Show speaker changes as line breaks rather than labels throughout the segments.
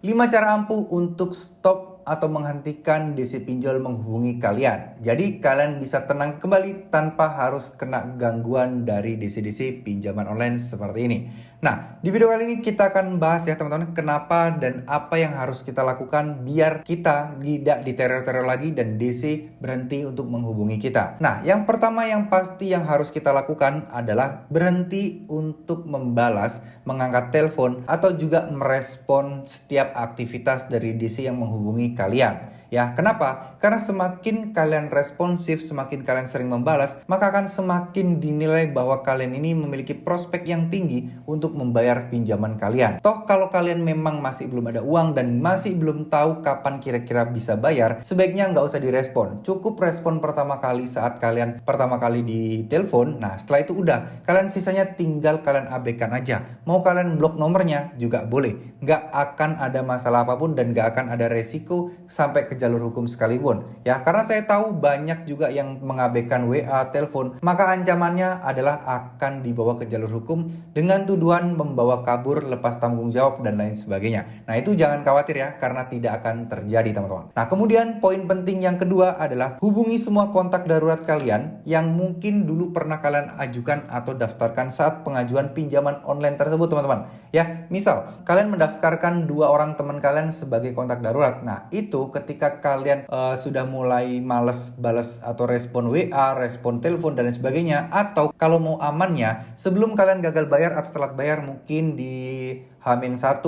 5 cara ampuh untuk stop atau menghentikan DC pinjol menghubungi kalian. Jadi kalian bisa tenang kembali tanpa harus kena gangguan dari DC-DC pinjaman online seperti ini. Nah, di video kali ini kita akan bahas ya teman-teman, kenapa dan apa yang harus kita lakukan biar kita tidak diteror-teror lagi dan DC berhenti untuk menghubungi kita. Nah, yang pertama yang pasti yang harus kita lakukan adalah berhenti untuk membalas, mengangkat telepon, atau juga merespon setiap aktivitas dari DC yang menghubungi kalian. Ya, kenapa? Karena semakin kalian responsif, semakin kalian sering membalas, maka akan semakin dinilai bahwa kalian ini memiliki prospek yang tinggi untuk membayar pinjaman kalian. Toh kalau kalian memang masih belum ada uang dan masih belum tahu kapan kira-kira bisa bayar, sebaiknya nggak usah direspon. Cukup respon pertama kali saat kalian pertama kali ditelepon. Nah, setelah itu udah, kalian sisanya tinggal kalian abaikan aja. Mau kalian blok nomornya juga boleh. Nggak akan ada masalah apapun dan nggak akan ada resiko sampai ke jalur hukum sekalipun. Ya, karena saya tahu banyak juga yang mengabaikan WA, telepon, maka ancamannya adalah akan dibawa ke jalur hukum dengan tuduhan membawa kabur, lepas tanggung jawab, dan lain sebagainya. Nah, itu jangan khawatir ya, karena tidak akan terjadi teman-teman. Nah, kemudian poin penting yang kedua adalah hubungi semua kontak darurat kalian yang mungkin dulu pernah kalian ajukan atau daftarkan saat pengajuan pinjaman online tersebut teman-teman. Ya, misal kalian mendaftarkan 2 orang teman kalian sebagai kontak darurat. Nah, itu ketika kalian sudah mulai males balas atau respon WA, respon telepon dan lain sebagainya, atau kalau mau amannya sebelum kalian gagal bayar atau telat bayar mungkin di H-1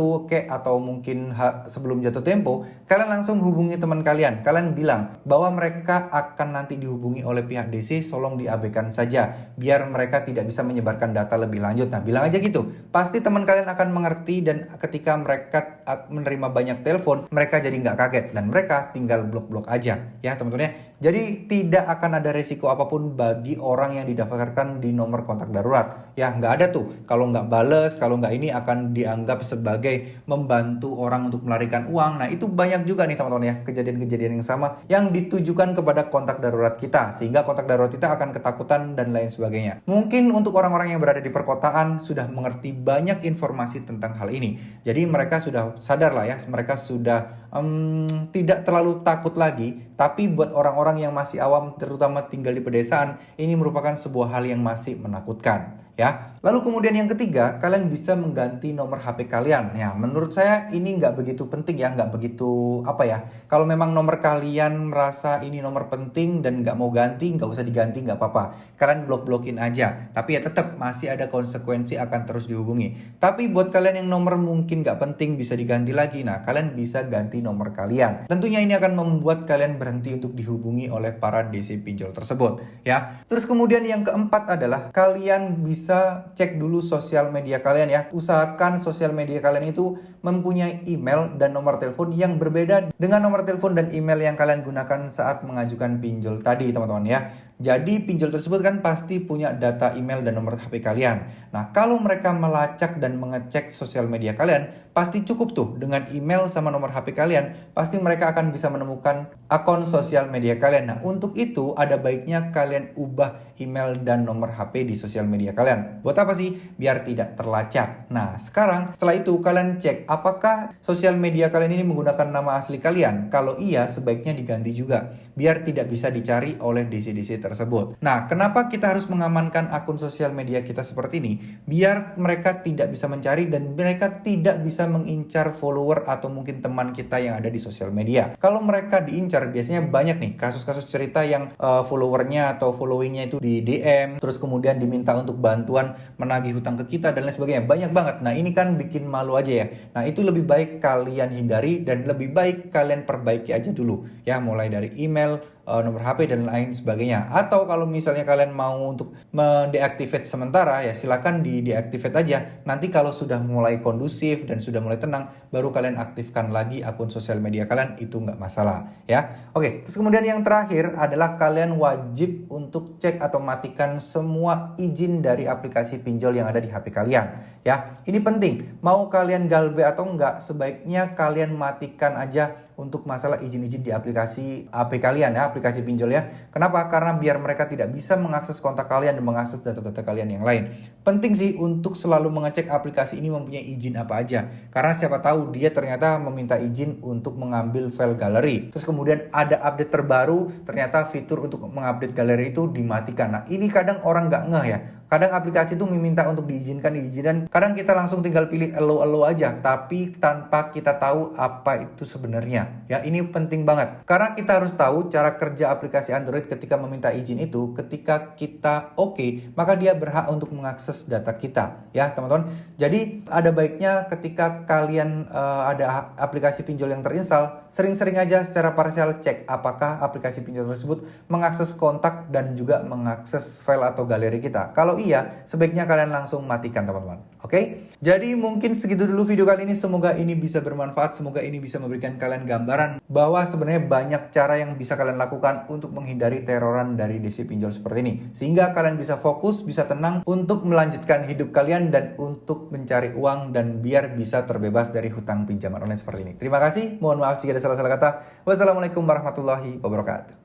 atau mungkin sebelum jatuh tempo, kalian langsung hubungi teman kalian. Kalian bilang bahwa mereka akan nanti dihubungi oleh pihak DC, tolong diabaikan saja biar mereka tidak bisa menyebarkan data lebih lanjut. Nah, bilang aja gitu. Pasti teman kalian akan mengerti dan ketika mereka menerima banyak telepon, mereka jadi nggak kaget dan mereka tinggal blok-blok aja ya teman-teman ya. Jadi tidak akan ada resiko apapun bagi orang yang didaftarkan di nomor kontak darurat. Ya, nggak ada tuh. Kalau nggak bales, kalau nggak ini akan dianggap sebagai membantu orang untuk melarikan uang. Nah, itu banyak juga nih teman-teman ya, kejadian-kejadian yang sama yang ditujukan kepada kontak darurat kita. Sehingga kontak darurat kita akan ketakutan dan lain sebagainya. Mungkin untuk orang-orang yang berada di perkotaan sudah mengerti banyak informasi tentang hal ini. Jadi mereka sudah sadar lah ya, mereka sudah tidak terlalu takut lagi. Tapi buat orang-orang yang masih awam, terutama tinggal di pedesaan, ini merupakan sebuah hal yang masih menakutkan ya. Lalu kemudian yang ketiga, kalian bisa mengganti nomor HP kalian. Ya, menurut saya ini nggak begitu penting ya, nggak begitu apa ya. Kalau memang nomor kalian merasa ini nomor penting dan nggak mau ganti, nggak usah diganti, nggak apa-apa. Kalian blok-blokin aja. Tapi ya tetap masih ada konsekuensi akan terus dihubungi. Tapi buat kalian yang nomor mungkin nggak penting bisa diganti lagi, nah kalian bisa ganti nomor kalian. Tentunya ini akan membuat kalian berhenti untuk dihubungi oleh para DC pinjol tersebut ya. Terus kemudian yang keempat adalah kalian bisa cek dulu sosial media kalian ya. Usahakan sosial media kalian itu mempunyai email dan nomor telepon yang berbeda dengan nomor telepon dan email yang kalian gunakan saat mengajukan pinjol tadi teman-teman ya. Jadi pinjol tersebut kan pasti punya data email dan nomor HP kalian. Nah, kalau mereka melacak dan mengecek sosial media kalian, pasti cukup tuh dengan email sama nomor HP kalian, pasti mereka akan bisa menemukan akun sosial media kalian. Nah, untuk itu ada baiknya kalian ubah email dan nomor HP di sosial media kalian. Buat apa sih? Biar tidak terlacak. Nah, sekarang setelah itu kalian cek apakah sosial media kalian ini menggunakan nama asli kalian. Kalau iya, sebaiknya diganti juga biar tidak bisa dicari oleh DC-DC tersebut. Nah, kenapa kita harus mengamankan akun sosial media kita seperti ini? Biar mereka tidak bisa mencari dan mereka tidak bisa mengincar follower atau mungkin teman kita yang ada di sosial media. Kalau mereka diincar, biasanya banyak nih kasus-kasus cerita yang followernya atau followingnya itu di DM, terus kemudian diminta untuk bantuan menagih hutang ke kita dan lain sebagainya. Banyak banget. Nah, ini kan bikin malu aja ya. Nah, itu lebih baik kalian hindari dan lebih baik kalian perbaiki aja dulu ya, mulai dari email, nomor HP dan lain sebagainya. Atau kalau misalnya kalian mau untuk mendeactivate sementara ya silakan di deactivate aja. Nanti kalau sudah mulai kondusif dan sudah mulai tenang baru kalian aktifkan lagi akun sosial media kalian, itu nggak masalah ya. Oke, terus kemudian yang terakhir adalah kalian wajib untuk cek atau matikan semua izin dari aplikasi pinjol yang ada di HP kalian ya. Ini penting, mau kalian galbe atau enggak, sebaiknya kalian matikan aja untuk masalah izin-izin di aplikasi HP kalian ya, aplikasi pinjol ya. Kenapa? Karena biar mereka tidak bisa mengakses kontak kalian dan mengakses data-data kalian yang lain. Penting sih untuk selalu mengecek aplikasi ini mempunyai izin apa aja. Karena siapa tahu dia ternyata meminta izin untuk mengambil file galeri. Terus kemudian ada update terbaru, ternyata fitur untuk mengupdate galeri itu dimatikan. Nah ini kadang orang nggak ngeh ya. Kadang aplikasi itu meminta untuk diizinkan. Kadang kita langsung tinggal pilih allow aja, tapi tanpa kita tahu apa itu sebenarnya. Ya, ini penting banget. Karena kita harus tahu cara kerja aplikasi Android ketika meminta izin itu, ketika kita oke, maka dia berhak untuk mengakses data kita. Ya, teman-teman. Jadi, ada baiknya ketika kalian ada aplikasi pinjol yang terinstall, sering-sering aja secara parsial cek apakah aplikasi pinjol tersebut mengakses kontak dan juga mengakses file atau galeri kita. Kalau iya, sebaiknya kalian langsung matikan teman-teman. Oke? Jadi mungkin segitu dulu video kali ini. Semoga ini bisa bermanfaat. Semoga ini bisa memberikan kalian gambaran bahwa sebenarnya banyak cara yang bisa kalian lakukan untuk menghindari teroran dari DC pinjol seperti ini. Sehingga kalian bisa fokus, bisa tenang untuk melanjutkan hidup kalian dan untuk mencari uang dan biar bisa terbebas dari hutang pinjaman online seperti ini. Terima kasih. Mohon maaf jika ada salah-salah kata. Wassalamualaikum warahmatullahi wabarakatuh.